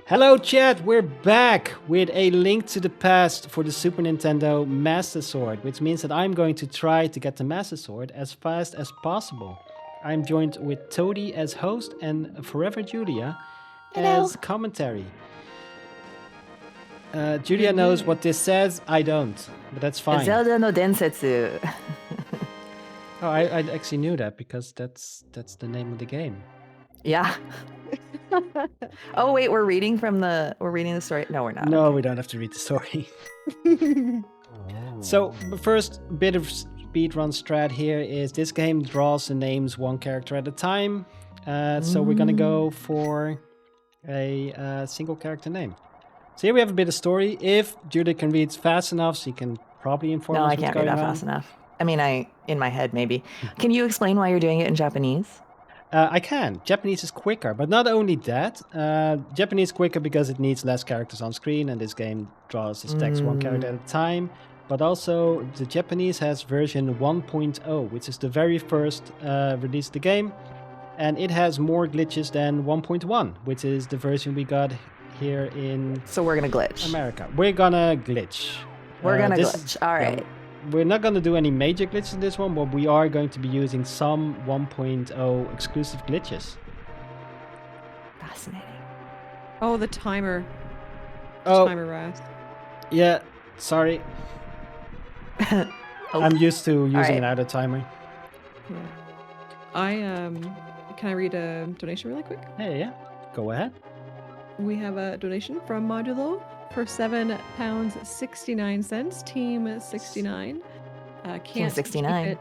Hello chat, we're back with a Link to the Past for the Super Nintendo Master Sword, which means that I'm going to try to get the Master Sword as fast as possible. I'm joined with Toadie as host and Forever Julia as commentary. Julia knows what this says, I don't, but that's fine. Zelda no Densetsu. Oh, I actually knew that because that's the name of the game. Yeah. Oh wait, we're reading the story. No, we're not. No, okay. we don't have to read the story. So the first bit of speedrun strat here is this game draws and names one character at a time. So we're gonna go for a single character name. So here we have a bit of story. If Julia can read fast enough, she can probably inform us No, I what's can't read going that on. fast enough. I mean, in my head maybe. Can you explain why you're doing it in Japanese? I can. Japanese is quicker, but not only that. Japanese quicker because it needs less characters on screen, and this game draws its text one character at a time. But also, the Japanese has version 1.0, which is the very first release of the game, and it has more glitches than 1.1, which is the version we got here in So we're gonna glitch. America. We're gonna glitch. We're gonna glitch. All right. We're not going to do any major glitches in this one, but we are going to be using some 1.0 exclusive glitches. Fascinating. Oh, the timer. Oh, Timer Rhass. Yeah, sorry. I'm used to using an auto timer. Yeah. Can I read a donation really quick? Hey, yeah, go ahead. We have a donation from Modulo for £7.69. Team 69. Team 69.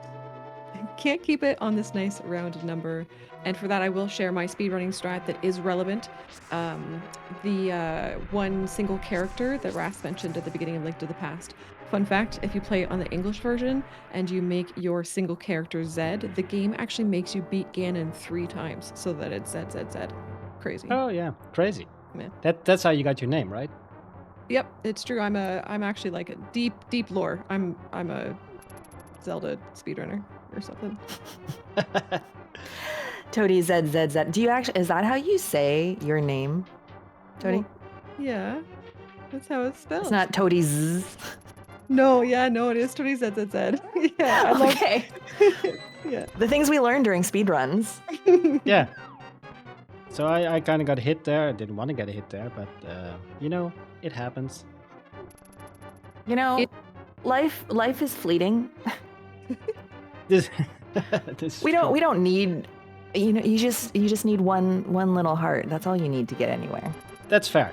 Can't keep it on this nice rounded number. And for that, I will share my speedrunning strat that is relevant. The one single character that Rhass mentioned at the beginning of Link to the Past. Fun fact, if you play it on the English version and you make your single character Zed, the game actually makes you beat Ganon 3 times so that it's Zed, Zed, Zed. Crazy. Oh yeah, crazy. Yeah. That's how you got your name, right? Yep, it's true. I'm actually like a deep lore. I'm a Zelda speedrunner or something. Toadie Zed. Do you actually? Is that how you say your name, Toadie? Well, yeah, that's how it's spelled. It's not Toadie Z. No, it is Toadie Zed. Yeah. Okay. Yeah. The things we learned during speedruns. Yeah. So I kind of got hit there. I didn't want to get a hit there, but it happens. Life is fleeting. This we don't need. You just need one little heart. That's all you need to get anywhere. That's fair.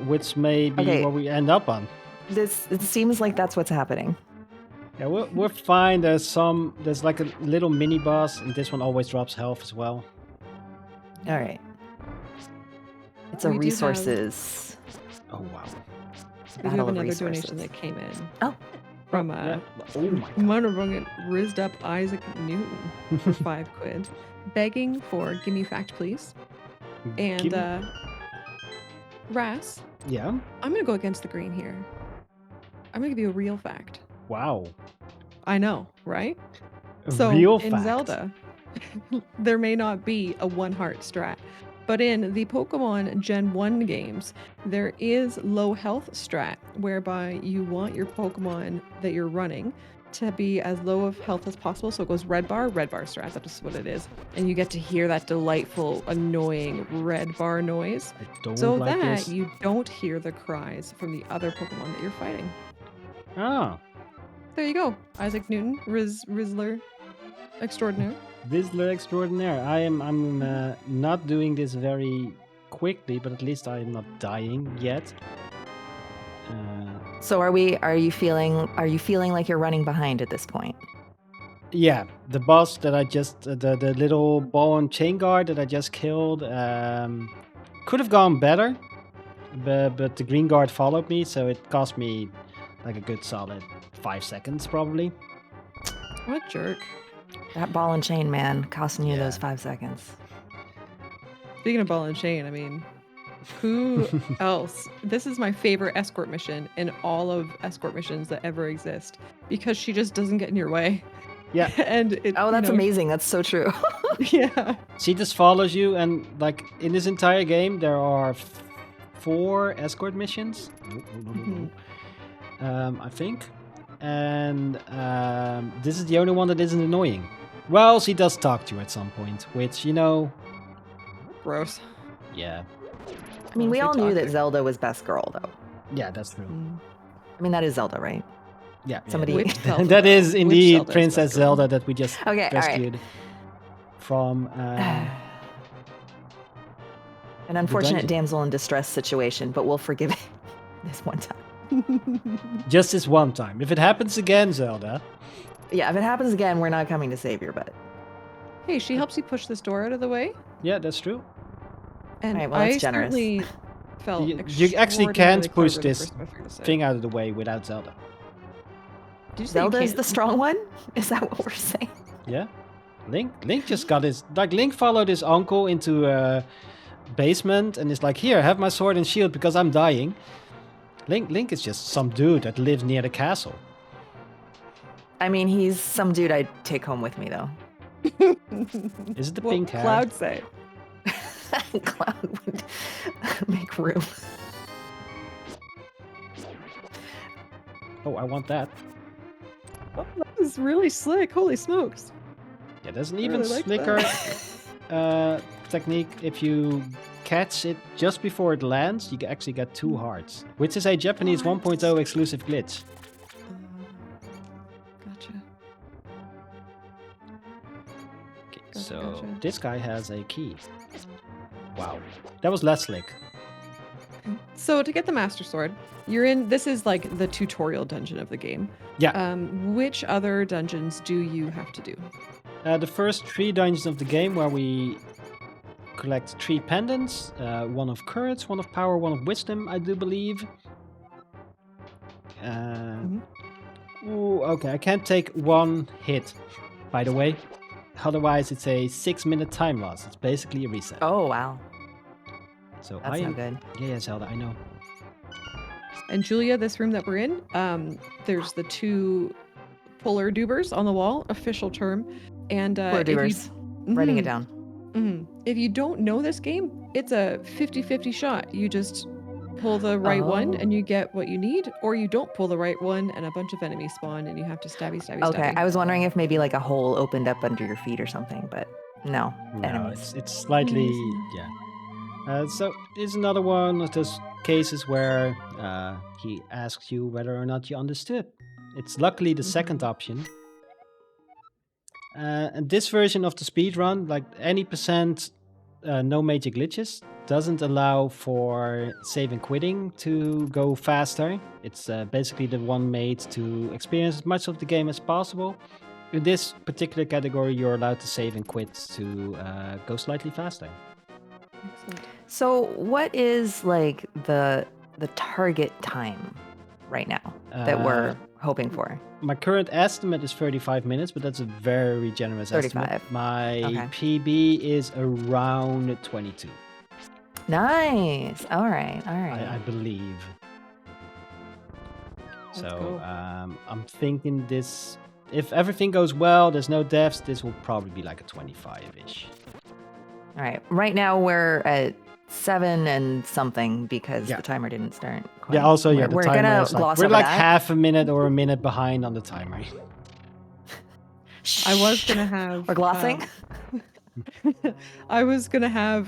Which may be what we end up on. It seems like that's what's happening. Yeah, we're fine. There's like a little mini boss, and this one always drops health as well. All right. It's a resources. Oh wow. We have another donation that came in. Oh. From Monobrungen rizzed up Isaac Newton for £5, begging for "Gimme Fact, Please." And Rhass. Yeah. I'm gonna go against the grain here. I'm gonna give you a real fact. Wow. I know, right? Real in fact. Zelda, there may not be a one heart strat, but in the Pokemon Gen 1 games, there is low health strat, whereby you want your Pokemon that you're running to be as low of health as possible. So it goes red bar strat, that's what it is. And you get to hear that delightful, annoying red bar noise. You don't hear the cries from the other Pokemon that you're fighting. Oh. There you go. Isaac Newton, Rizzler extraordinaire. Rizzler extraordinaire. I'm not doing this very quickly, but at least I'm not dying yet. So are you feeling like you're running behind at this point? Yeah, the boss that I just the little ball and chain guard that I just killed could have gone better, but the green guard followed me, so it cost me like a good solid 5 seconds probably. What a jerk. That ball and chain, man, costing you those 5 seconds. Speaking of ball and chain, I mean, who else? This is my favorite escort mission in all of escort missions that ever exist, because she just doesn't get in your way. Yeah. And that's amazing. That's so true. Yeah. She just follows you, and like in this entire game, there are 4 escort missions. I think. And this is the only one that isn't annoying. Well, she does talk to you at some point, which, you know, Gross. yeah. I mean, we all Honestly knew that toxic. Zelda was best girl, though. Yeah, that's true. I mean, that is Zelda, right? Yeah, Somebody- Which Zelda, that is though? Which indeed Zelda is Princess best girl? Zelda that we just Okay, all right. rescued from. An dungeon. unfortunate damsel in distress situation, but we'll forgive it this one time. Just this one time. If it happens again, Zelda. Yeah, if it happens again, we're not coming to save your butt. Hey, she helps you push this door out of the way. Yeah, that's true. And Alright, well, I that's generous. certainly felt You actually can't extraordinarily push clever the this first time I figured this out. thing out of the way without Zelda. Did you say you Zelda is can't? the strong one? Is that what we're saying? Yeah. Link just got his. Like, Link followed his uncle into a basement and is like, here, have my sword and shield because I'm dying. Link is just some dude that lives near the castle. I mean, he's some dude I'd take home with me, though. Is it the What pink would hair? Cloud say? Cloud would make room. Oh, I want that. Oh, that is really slick. Holy smokes. Yeah, there's an I even really like slicker that. technique. If you catch it just before it lands, you actually get 2 hearts, which is a Japanese What? 1.0 exclusive glitch. Gotcha. Okay, Gotcha, so gotcha. this guy has a key. Wow, that was less slick. So to get the Master Sword, you're in. This is like the tutorial dungeon of the game. Yeah. Which other dungeons do you have to do? The first 3 dungeons of the game where we collect 3 pendants, 1 of courage, 1 of power, 1 of wisdom, I do believe. Ooh, okay, I can't take 1 hit, by the way. Otherwise, it's a 6-minute time loss. It's basically a reset. Oh, wow. So That's I no am good. Yeah, Zelda, I know. And Julia, this room that we're in, there's the 2 puller dubers on the wall, official term. And Poor doers. Writing it down. If you don't know this game, it's a 50-50 shot. You just pull the right one Oh. and you get what you need, or you don't pull the right one and a bunch of enemies spawn and you have to stabby. Okay, I was wondering if maybe like a hole opened up under your feet or something, but no. No, Enemies. it's slightly, yeah. So there's another one of those cases where he asks you whether or not you understood. It's luckily the second option. And this version of the speedrun, like any percent no major glitches, doesn't allow for save and quitting to go faster. It's basically the one made to experience as much of the game as possible. In this particular category, you're allowed to save and quit to go slightly faster. Excellent. So what is like the target time right now that we're hoping for? My current estimate is 35 minutes, but that's a very generous estimate. 35. My Okay. PB is around 22, Nice. All right. I believe. Let's So go. I'm thinking this, if everything goes well, there's no deaths, this will probably be like a 25-ish. All right. Right now we're at 7 and something because Yeah. the timer didn't start. Quite. Yeah, also, yeah, the we're timer gonna is gloss we're over like that. half a minute or a minute behind on the timer. I was gonna have. We're glossing. I was gonna have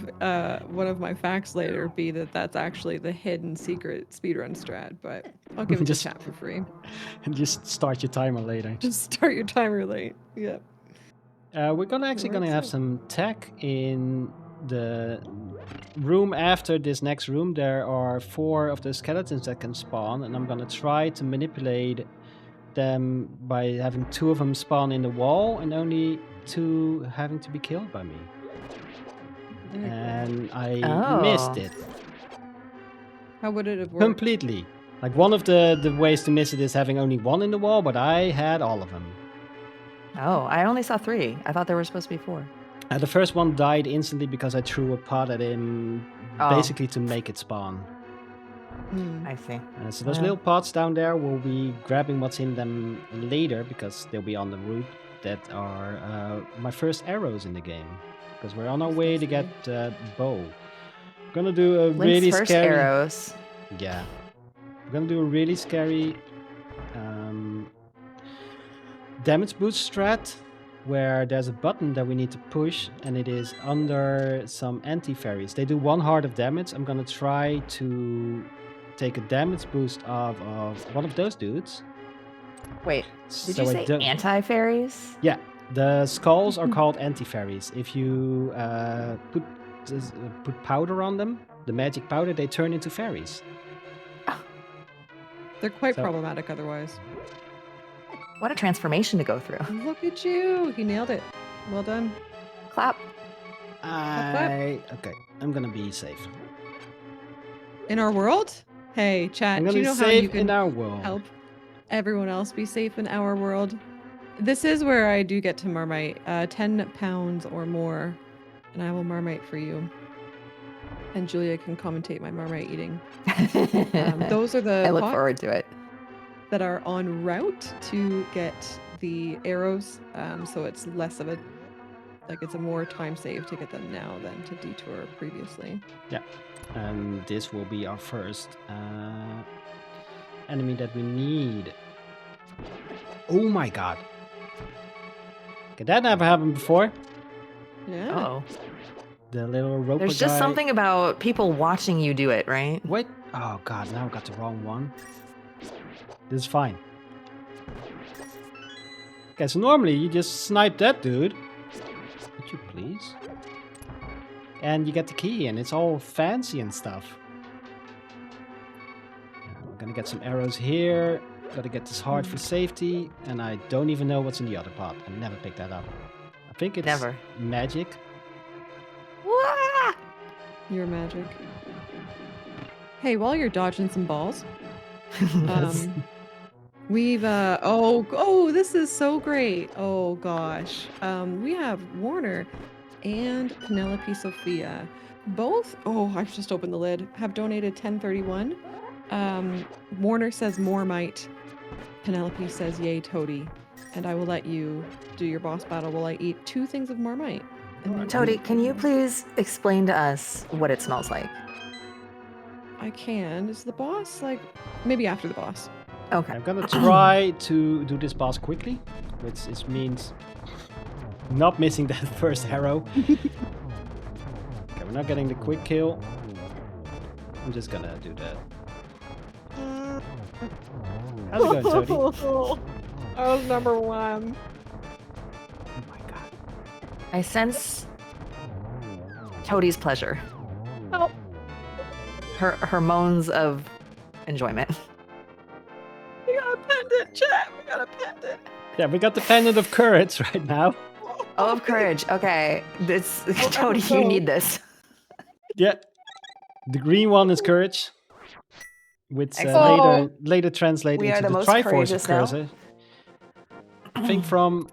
one of my facts later be that that's actually the hidden secret speedrun strat, but I'll give it Just- to chat for free. And just start your timer later. Just start your timer late. Yeah. We're gonna have some tech in the room after this next room. There are 4 of the skeletons that can spawn, and I'm gonna try to manipulate them by having 2 of them spawn in the wall and only 2 having to be killed by me. Very cool. And I Oh. missed it How would it have worked? completely. Like, one of the ways to miss it is having only 1 in the wall, but I had all of them. Oh, I only saw 3. I thought there were supposed to be 4. The first one died instantly because I threw a pot at him, Oh. basically to make it spawn. I see. So those Yeah. little pots down there, we'll be grabbing what's in them later because they'll be on the route that are my first arrows in the game. Because we're on our way to get bow. Gonna do a Link's really first scary. arrows. Yeah. I'm gonna do a really scary damage boost strat where there's a button that we need to push and it is under some anti-fairies. They do 1 heart of damage. I'm gonna try to take a damage boost of one of those dudes. Wait, did So you I say don't- anti-fairies? Yeah, the skulls are called anti-fairies. If you put powder on them, the magic powder, they turn into fairies. They're quite So- problematic otherwise. What a transformation to go through. Look at you. He nailed it. Well done. Clap. Okay, I'm gonna be safe. In our world? Hey, chat, I'm do gonna you be know how you safe can in our world. help everyone else be safe in our world? This is where I do get to Marmite. 10 pounds or more, and I will Marmite for you. And Julia can commentate my Marmite eating. Those are the I look pots forward to it. that are en route to get the arrows. So it's less of a, like it's a more time save to get them now than to detour previously. Yeah, and this will be our first enemy that we need. Oh my god. Okay, that never happened before. Yeah. Oh, The little roper there's just guy. something about people watching you do it, right? Wait. Oh god, now I got the wrong one. This is fine. Okay, so normally you just snipe that dude. Would you please? And you get the key and it's all fancy and stuff. I'm gonna get some arrows here. Gotta get this heart for safety. And I don't even know what's in the other pot. I never picked that up. I think it's Never. magic. Wah! Your magic. Hey, while you're dodging some balls, we've this is so great. Oh gosh. We have Warner and Penelope Sophia. Both, I've just opened the lid, have donated 1031. Warner says more might. Penelope says yay toady. And I will let you do your boss battle while I eat 2 things of Marmite. And then- Toady, can you please explain to us what it smells like? I can. Is the boss like maybe after the boss? Okay. I'm gonna try to do this boss quickly, which means not missing that first arrow. Okay, we're not getting the quick kill. I'm just gonna do that. How's it going, Toady? I was number 1. Oh my god. I sense Toadie's pleasure. Oh. Her moans of enjoyment. We got a pendant, chat. We got a pendant. Yeah, we got the pendant of courage right now. Oh, of courage. Okay. This Toadie, you so- need this. Yeah. The green one is courage. Which Excellent. later translate We into are the the most Triforce of courageous now. Courage. I think from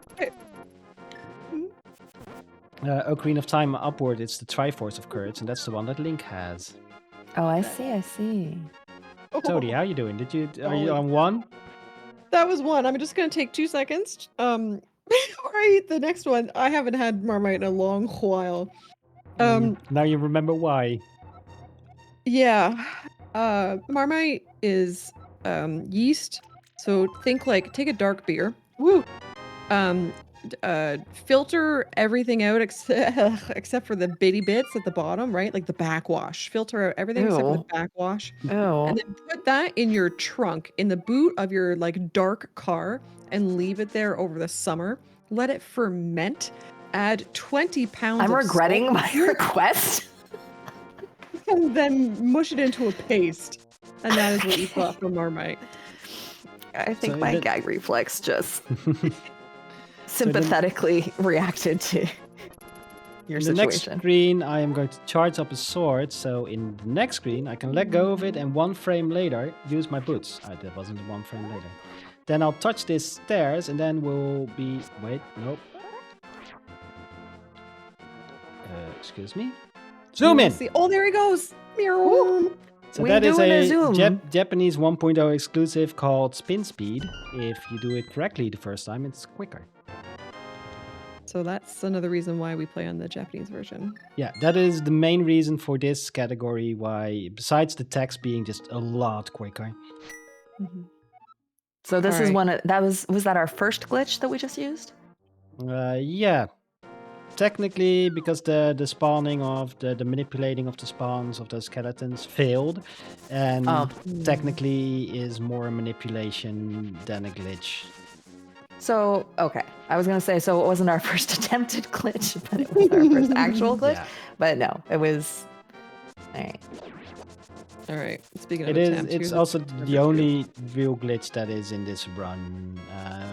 Ocarina of Time upward, it's the Triforce of Courage, and that's the one that Link has. Oh, I see. I see. Toady, how you doing? Are you Holy- on 1? That was 1. I'm just gonna take 2 seconds. Before I eat the next one, I haven't had Marmite in a long while. Now you remember why. Yeah. Marmite is yeast. So think like take a dark beer. Woo. Filter everything out except for the bitty bits at the bottom, right? Like the backwash. Filter out everything except for the Ew. backwash. Oh. And then put that in your trunk, in the boot of your like dark car, and leave it there over the summer. Let it ferment. Add 20 pounds I'm of regretting salt my request. and then mush it into a paste. And that is what you got from Marmite. I think So my then- gag reflex just sympathetically reacted to your In the next situation. screen, I am going to charge up a sword, so in the next screen, I can let go of it, and 1 frame later, use my boots. That wasn't 1 frame later. Then I'll touch these stairs, and then we'll be... Wait, nope. Excuse me? Zoom in! See, oh, there he goes. Meow. So We that is doing a a zoom. Japanese 1.0 exclusive called Spin Speed. If you do it correctly the first time, it's quicker. So that's another reason why we play on the Japanese version. Yeah, that is the main reason for this category. Why, besides the text being just a lot quicker. Mm-hmm. So this All is right. one of, that was that our first glitch that we just used? Yeah, technically, because the spawning of the manipulating of the spawns of the skeletons failed, and Oh. technically is more a manipulation than a glitch. So, okay. I was going to say, so it wasn't our first attempted glitch, but it was our first actual glitch. Yeah. But no, it was... All right. All right. Speaking of It is. attempts, It's here's also number the 2. only real glitch that is in this run.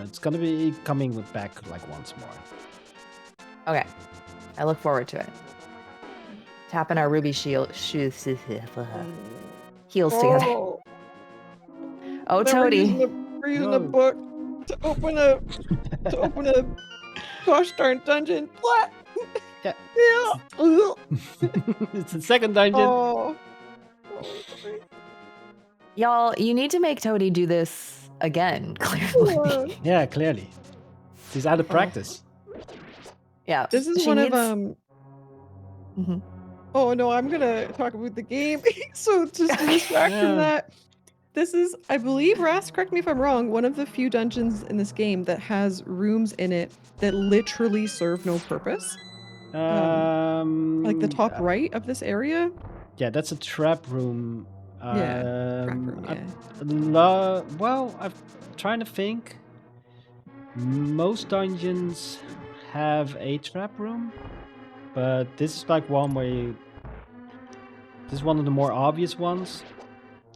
It's gonna be coming back like once more. Okay. I look forward to it. Tapping our ruby heels together. Oh, Toady. We're using No. a book to open a gosh darn dungeon. What? Yeah. Yeah. It's the second dungeon. Oh. Y'all, you need to make Toady do this again, clearly. Yeah, clearly. She's out of practice. Yeah. This is she one needs... of Mhm. Oh no, I'm gonna talk about the game. So just to distract Yeah. from that. This is, I believe, Rhass, correct me if I'm wrong, one of the few dungeons in this game that has rooms in it that literally serve no purpose. Like the top right of this area. Yeah, that's a trap room. Trap room, Well, I'm trying to think. Most dungeons have a trap room, but this is like one where this is one of the more obvious ones.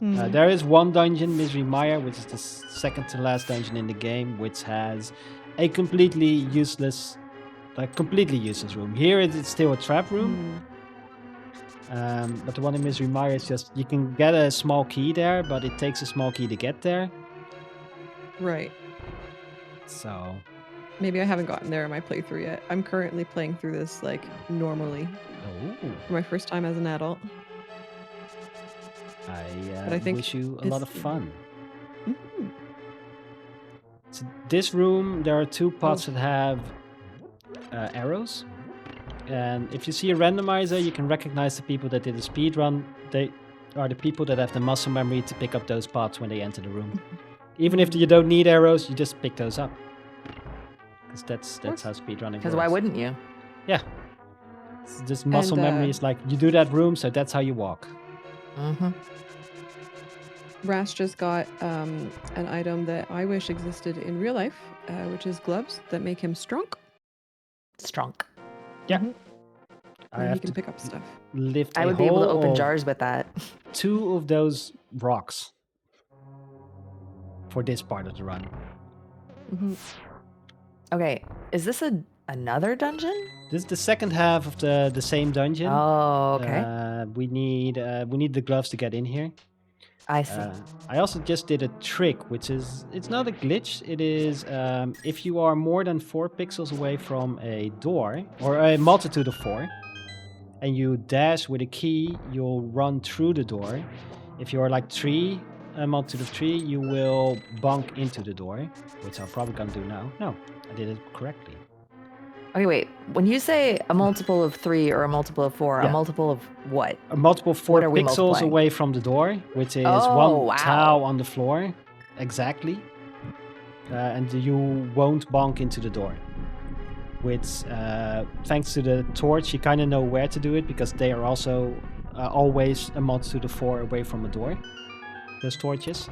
There is one dungeon, Misery Mire, which is the second to last dungeon in the game, which has a completely useless room. Here it's still a trap room. But the one in Misery Mire is just, you can get a small key there, but it takes a small key to get there. Right. So Maybe I haven't gotten there in my playthrough yet. I'm currently playing through this like normally for my first time as an adult. I think wish you a lot of it's- fun. Mhm. So this room, there are two pots that have arrows. And if you see a randomizer, you can recognize the people that did the speed run. They are the people that have the muscle memory to pick up those pots when they enter the room. Even if you don't need arrows, you just pick those up. Because that's how speedrunning works. Because why wouldn't you? Yeah. It's just muscle And, memory is like, you do that room, so that's how you walk. Mm-hmm. Rhass just got an item that I wish existed in real life, which is gloves that make him strong. Strong. Yeah. Mhm. I And he have can to pick up stuff. lift I a would be able to whole open of jars with that. 2 of those rocks for this part of the run. Mhm. Okay, is this another dungeon? This is the second half of the same dungeon. Oh, okay. We need the gloves to get in here. I see. I also just did a trick, which is, it's not a glitch. It is if you are more than 4 pixels away from a door, or a multitude of 4, and you dash with a key, you'll run through the door. If you are like 3, a multitude of 3, you will bonk into the door, which I'm probably gonna do now. No, I did it correctly. Okay, wait. When you say a multiple of 3 or a multiple of 4, Yeah. a multiple of what? A multiple 4 What are we pixels multiplying? away from the door, which is Oh, one wow. tile on the floor, exactly. And you won't bonk into the door. Which, thanks to the torch, you kind of know where to do it, because they are also always a multitude of 4 away from the door. Those torches.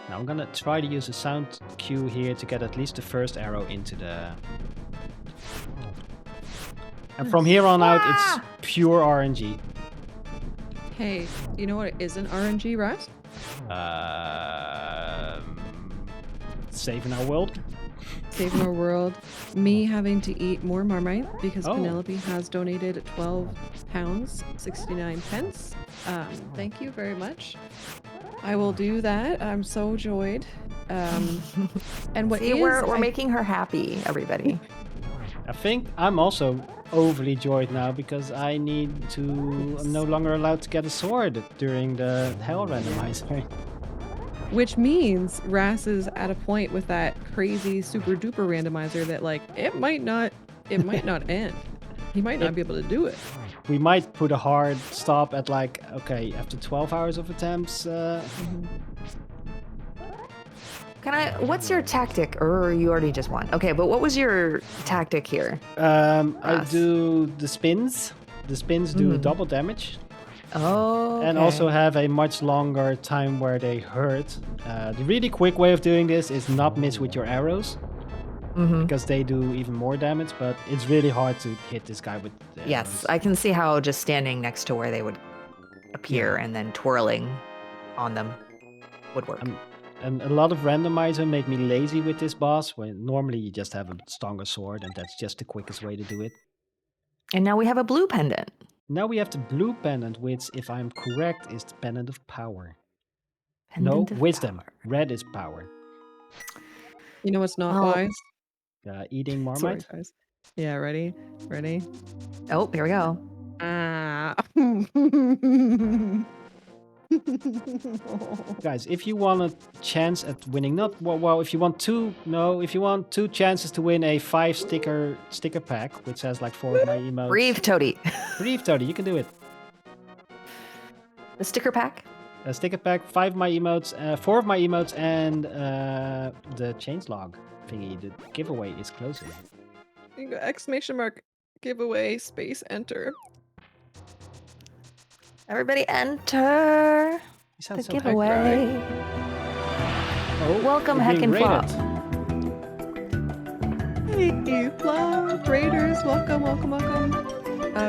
Now I'm gonna try to use a sound cue here to get at least the first arrow into the... And from here on out, it's pure RNG. Hey, you know what isn't RNG, Rhass? Saving our world. Saving our world. Me having to eat more Marmite because Oh. Penelope has donated £12, 69 pence. Thank you very much. I will do that. I'm so joyed. And what See, is... we're making her happy, everybody. I think I'm also overly joyed now because I need to... I'm no longer allowed to get a sword during the hell randomizer. Which means Rhass is at a point with that crazy super duper randomizer that like it might not end. He might not be able to do it. We might put a hard stop at like, okay, after 12 hours of attempts. What's your tactic? Or you already just won. Okay, but what was your tactic here? I do the spins. The spins do double damage. Oh. And also have a much longer time where they hurt. The really quick way of doing this is not miss with your arrows. Because they do even more damage, but it's really hard to hit this guy with the arrows. Yes, I can see how just standing next to where they would appear and then twirling on them would work. And a lot of randomizer make me lazy with this boss, when normally you just have a stronger sword, and that's just the quickest way to do it. And now we have a blue pendant. Now we have the blue pendant, which, if I'm correct, is the pendant of power. Pendant of wisdom. power. Red is power. You know what's not Oh. wise? Eating Sorry, Marmite. guys. Yeah, ready? Ready? Oh, here we go. Guys, if you want a chance at winning, if you want two chances to win a 5 sticker pack, which has like 4 of my emotes. Breathe, Toady. Breathe, Toady, you can do it. The sticker pack? A sticker pack, 5 of my emotes, 4 of my emotes, and the changelog thingy. The giveaway is closing. You go exclamation mark giveaway space enter. Everybody enter You the sound so giveaway. Oh, Welcome, we're Heck being and Flop. rated. Hey, Flop Raiders, welcome.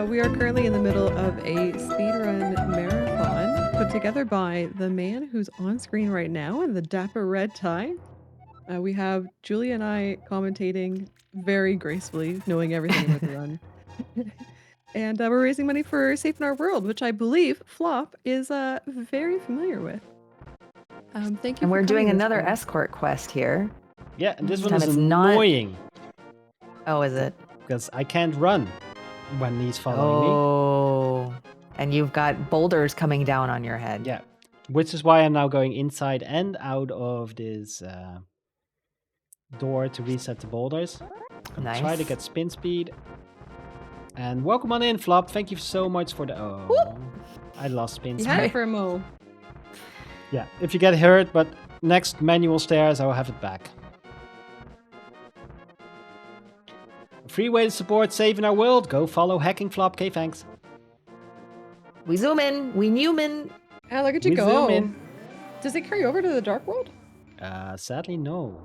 We are currently in the middle of a speedrun marathon put together by the man who's on screen right now in the dapper red tie. We have Julia and I commentating very gracefully, knowing everything about the run. And we're raising money for Safe in Our World, which I believe Flop is very familiar with. Thank you. And for we're doing coming this another far. escort quest here. Yeah, and this This one time is it's not- annoying Oh, is it? because I can't run when he's following me. Oh. And you've got boulders coming down on your head. Yeah, which is why I'm now going inside and out of this door to reset the boulders. Nice. Try to get spin speed. And welcome on in, Flop. Thank you so much for the... Oh, I lost spin You speed. had it for a mo. Yeah, if you get hurt, but next manual stairs, I'll have it back. A free way to support Saving Our World. Go follow Hacking Flop. Okay, thanks. We zoom in. We Newman. Ah, look at you We go. zoom in. Does it carry over to the dark world? Sadly, no.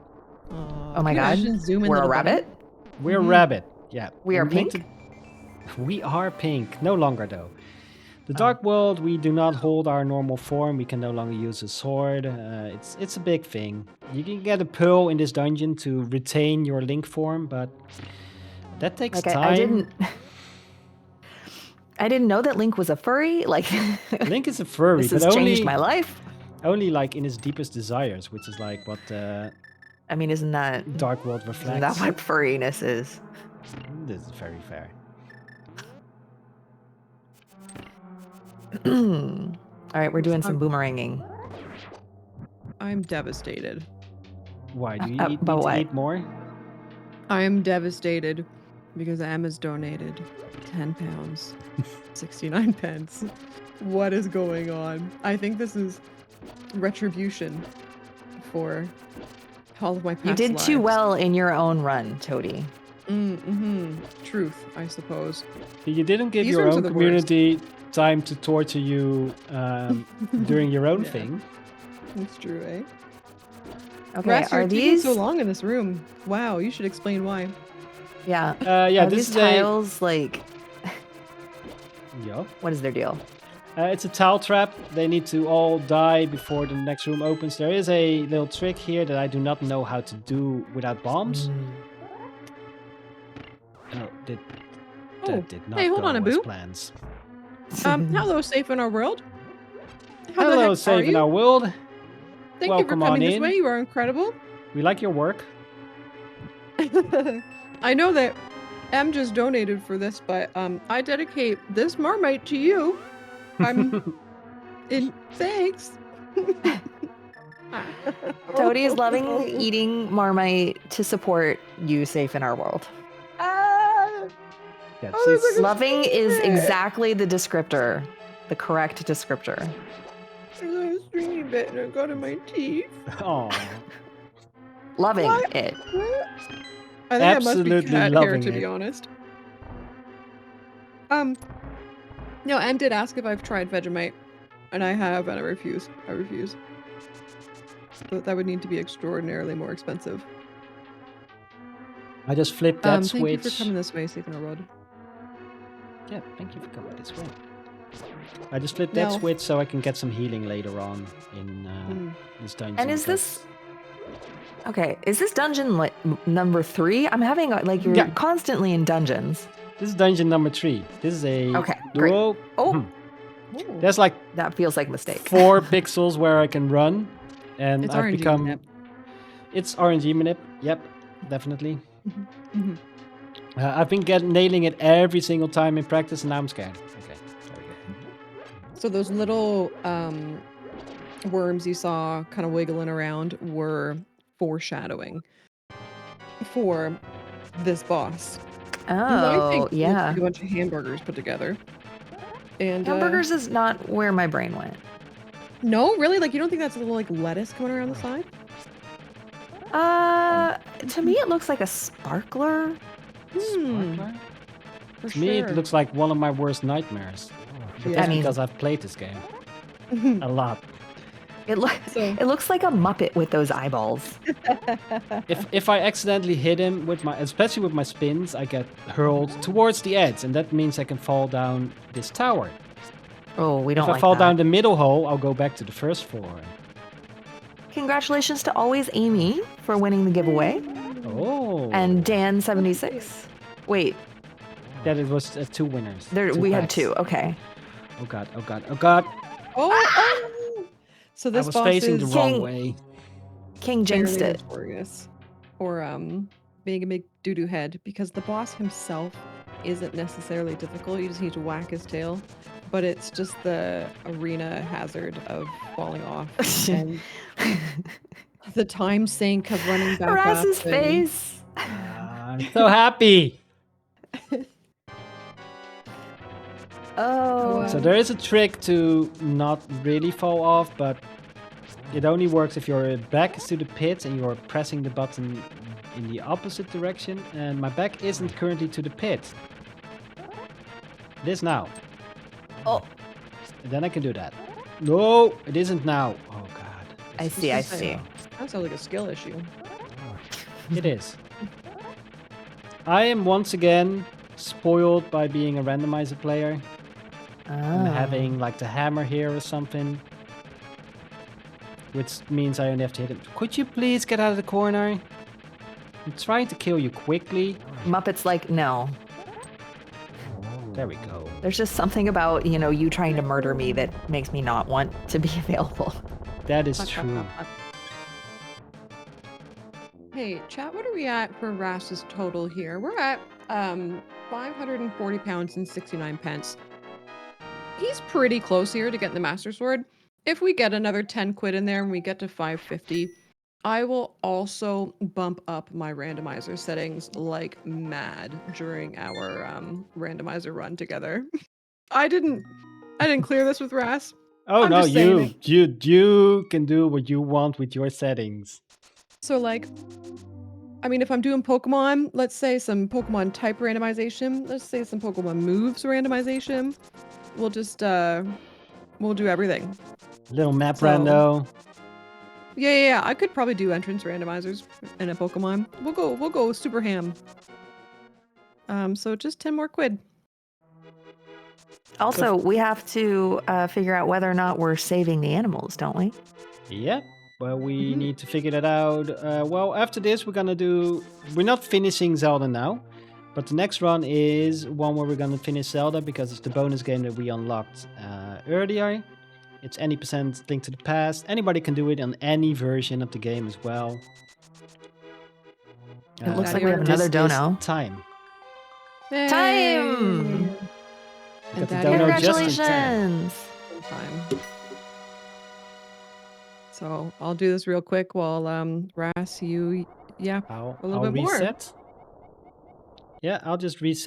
Oh my Can you god. imagine zoom in We're a little rabbit? We're rabbit. Yeah. We are need pink? We are pink. No longer, though. The Dark World, we do not hold our normal form. We can no longer use a sword. It's a big thing. You can get a pearl in this dungeon to retain your Link form, but that takes Like time. I didn't know that Link was a furry. Like Link is a furry, this but has only changed my life. only like in his deepest desires, which is like what I mean, isn't that Dark World isn't reflects. that what furriness is? This is very fair. All right, we're doing some boomeranging. I'm devastated. Why do you but need to what? eat more? I am devastated because Emma's donated 10 pounds, 69 pence. What is going on? I think this is retribution for all of my past You did too lives. well in your own run, Toady. Truth, I suppose. You didn't give These your rooms are own the community time to torture you during your own Yeah. thing. That's true, eh? Okay, Rhass, you're are taking these so long in this room? Wow, you should explain why. Yeah. Yeah, Are this these is tiles like Yeah. what is their deal? It's a tile trap. They need to all die before the next room opens. There is a little trick here that I do not know how to do without bombs. Oh, that did not hey, hold go on, as Abu. plans. Hello, Safe in Our World. How the Hello, heck are Saving you? Our World. Thank Welcome you for on coming this in. way. You are incredible. We like your work. I know that Em just donated for this, but I dedicate this Marmite to you. I'm in thanks. Toadie is loving eating Marmite to support you safe in our world. Ah! Yeah, Oh, there's she's- like a Loving is stringy bit. exactly the descriptor, the correct descriptor. There's a stringy bit and it got in my teeth. Aw. Loving What? it. I think that must be Absolutely cat hair, loving to be it. honest. No, Em did ask if I've tried Vegemite, and I have, and I refuse. I refuse. But that would need to be extraordinarily more expensive. I just flipped that Thank you switch. for coming this way, Stephen O'Rod. Yeah, thank you for coming this way. I just flipped that No. switch so I can get some healing later on in this dungeon. And is because- this okay? Is this dungeon like number 3? I'm having like you're Yeah. constantly in dungeons. This is dungeon number 3. This is a Okay, great. duo. Oh. Hmm. There's like That feels like a mistake. 4 pixels where I can run, and It's I've RNG become. manip. It's RNG manip. Yep, definitely. Mhm. I've been nailing it every single time in practice, and now I'm scared. Okay, there we go. So those little worms you saw kind of wiggling around were foreshadowing for this boss. You might Oh, think it looks yeah. like a bunch of hamburgers put together. And Hamburgers is not where my brain went. no, really, like you don't think that's a little like lettuce coming around the side? To me it looks like a sparkler. Sparkler? For To me, sure. it looks like one of my worst nightmares. But Yeah. that's I mean- because I've played this game a lot. It looks like a Muppet with those eyeballs. If I accidentally hit him with my, especially with my spins, I get hurled towards the edge, and that means I can fall down this tower. Oh, we don't If I like fall that. down the middle hole, I'll go back to the first floor. Congratulations to Always Amy for winning the giveaway. Oh. And Dan76. Wait, that it was 2 winners. we had packs. 2. Okay. Oh god! Oh god! Oh god! oh! So I this was boss facing is the wrong King- way. King jinxed fairly it. notorious for being a big doo-doo head because the boss himself isn't necessarily difficult. You just need to whack his tail, but it's just the arena hazard of falling off and the time sink of running back up. Rhass's and- face. I'm so happy. Oh. So there is a trick to not really fall off, but it only works if your back is to the pit and you're pressing the button in the opposite direction. And my back isn't currently to the pit. It is now. Oh, And then I can do that. No, it isn't now. Oh god. I It's see, I just- see. That sounds like a skill issue. It is. I am once again spoiled by being a randomizer player and Oh. having like the hammer here or something. Which means I only have to hit him. Could you please get out of the corner? I'm trying to kill you quickly. Muppet's like, no. There we go. There's just something about, you trying to murder me that makes me not want to be available. That is true. Hey, chat, what are we at for Rhass's total here? We're at 540 pounds and 69 pence. He's pretty close here to getting the Master Sword. If we get another 10 quid in there and we get to 550, I will also bump up my randomizer settings like mad during our randomizer run together. I didn't clear this with Rhass. Oh I'm no, just saying you can do what you want with your settings. So like, I mean, if I'm doing Pokemon, let's say some Pokemon type randomization, let's say some Pokemon moves randomization, we'll just, we'll do everything. Little map So- rando. Yeah, I could probably do entrance randomizers in a Pokemon. We'll go super ham. So just 10 more quid. Also, we have to figure out whether or not we're saving the animals, don't we? Yep. Well, we Mhm. need to figure that out. Well, after this, we're not finishing Zelda now, but the next run is one where we're gonna finish Zelda because it's the bonus game that we unlocked earlier. It's any percent Link to the Past. Anybody can do it on any version of the game as well. It looks like we have this another is dono. Time. Time! Got the Daddy dono already just in time. Congratulations! in time. So I'll do this real quick while Rhass, you yap a little I'll bit more. reset. Yeah, I'll just reset.